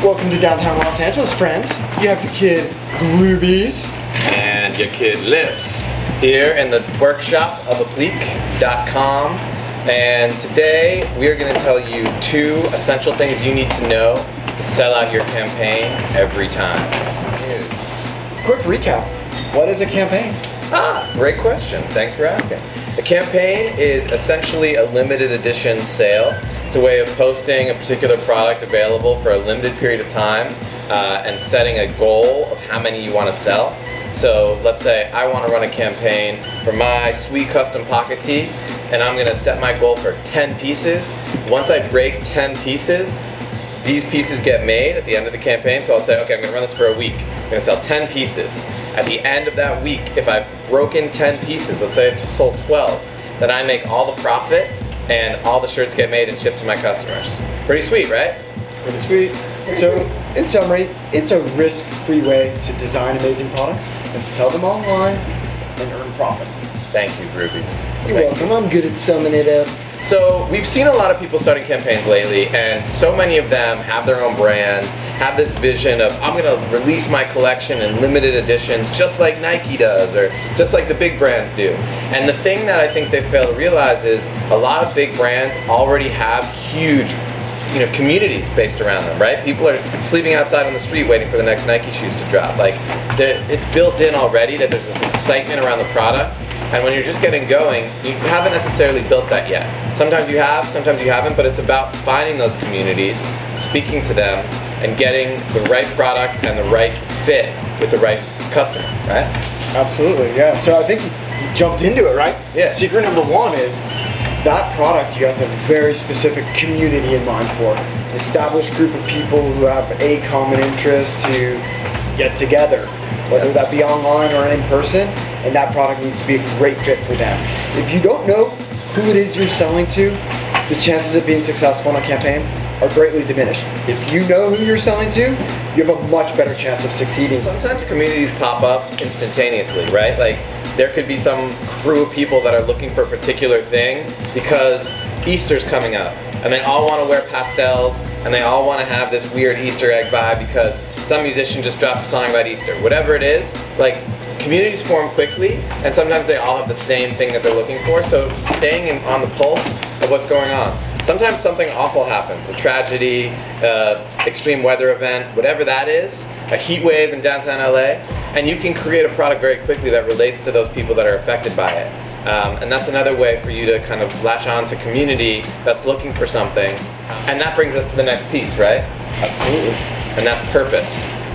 Welcome to downtown Los Angeles, friends. You have your kid Groovies and your kid Lips here in the workshop of Apliiq.com. And today we are going to tell you 2 essential things you need to know to sell out your campaign every time. Quick recap. What is a campaign? Great question. Thanks for asking. A campaign is essentially a limited edition sale. It's a way of posting a particular product available for a limited period of time and setting a goal of how many you want to sell. So let's say I want to run a campaign for my sweet custom pocket tee, and I'm going to set my goal for 10 pieces. Once I break 10 pieces, these pieces get made at the end of the campaign. So I'll say, okay, I'm going to run this for a week. I'm going to sell 10 pieces. At the end of that week, if I've broken 10 pieces, let's say I've sold 12, then I make all the profit and all the shirts get made and shipped to my customers. Pretty sweet, right? Pretty sweet. So, in summary, it's a risk-free way to design amazing products and sell them online and earn profit. Thank you, Groovies. You're welcome. I'm good at summing it up. So we've seen a lot of people starting campaigns lately, and so many of them have their own brand, have this vision of, I'm going to release my collection in limited editions just like Nike does, or just like the big brands do. And the thing that I think they fail to realize is a lot of big brands already have huge communities based around them, right? People are sleeping outside on the street waiting for the next Nike shoes to drop. Like, it's built in already that there's this excitement around the product. And when you're just getting going, you haven't necessarily built that yet. Sometimes you have, sometimes you haven't, but it's about finding those communities, speaking to them, and getting the right product and the right fit with the right customer, right? Absolutely, yeah. So I think you jumped into it, right? Yeah. Secret number 1 is that product you have to have a very specific community in mind for. Established group of people who have a common interest to get together, whether that be online or in person, and that product needs to be a great fit for them. If you don't know who it is you're selling to, the chances of being successful in a campaign are greatly diminished. If you know who you're selling to, you have a much better chance of succeeding. Sometimes communities pop up instantaneously, right? Like, there could be some crew of people that are looking for a particular thing because Easter's coming up, and they all want to wear pastels, and they all want to have this weird Easter egg vibe because some musician just dropped a song about Easter. Whatever it is, like, communities form quickly, and sometimes they all have the same thing that they're looking for, so staying on the pulse of what's going on. Sometimes something awful happens, a tragedy, extreme weather event, whatever that is, a heat wave in downtown LA, and you can create a product very quickly that relates to those people that are affected by it. And that's another way for you to kind of latch on to community that's looking for something. And that brings us to the next piece, right? Absolutely. And that's purpose.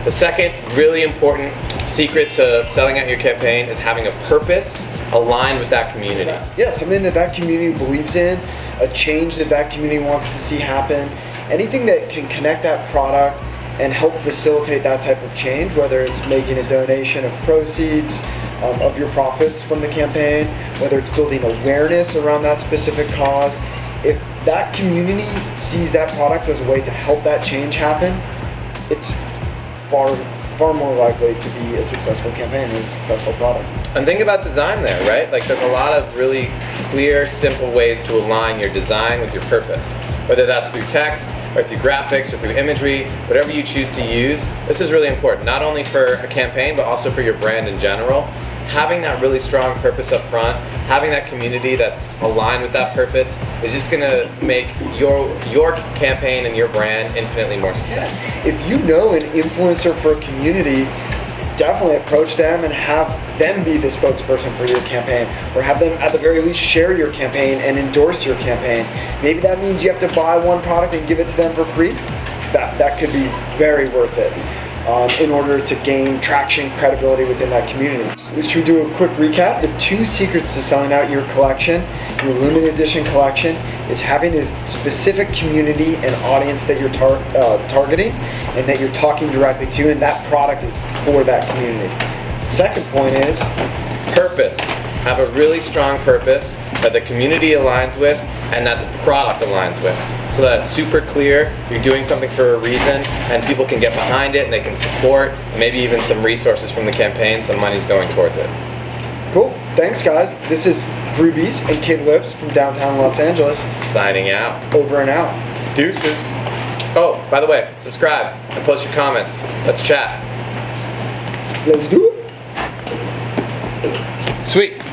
The second really important secret to selling out your campaign is having a purpose aligned with that community. Yeah, something that community believes in, a change that community wants to see happen, anything that can connect that product and help facilitate that type of change, whether it's making a donation of proceeds, of your profits from the campaign, whether it's building awareness around that specific cause. If that community sees that product as a way to help that change happen, it's far more likely to be a successful campaign and a successful product. And think about design there, right? Like, there's a lot of really clear, simple ways to align your design with your purpose. Whether that's through text, or through graphics, or through imagery, whatever you choose to use, this is really important, not only for a campaign, but also for your brand in general. Having that really strong purpose up front, having that community that's aligned with that purpose is just gonna make your campaign and your brand infinitely more successful. If you know an influencer for a community, definitely approach them and have them be the spokesperson for your campaign, or have them at the very least share your campaign and endorse your campaign. Maybe that means you have to buy one product and give it to them for free. That could be very worth it. In order to gain traction, credibility within that community. Should we do a quick recap? The 2 secrets to selling out your collection, your limited edition collection, is having a specific community and audience that you're targeting and that you're talking directly to, and that product is for that community. Second point is purpose. Have a really strong purpose that the community aligns with and that the product aligns with. So that it's super clear, you're doing something for a reason, and people can get behind it and they can support, and maybe even some resources from the campaign, some money's going towards it. Cool. Thanks, guys. This is Groovies and Kid Lips from downtown Los Angeles. Signing out. Over and out. Deuces. Oh, by the way, subscribe and post your comments. Let's chat. Let's do it. Sweet.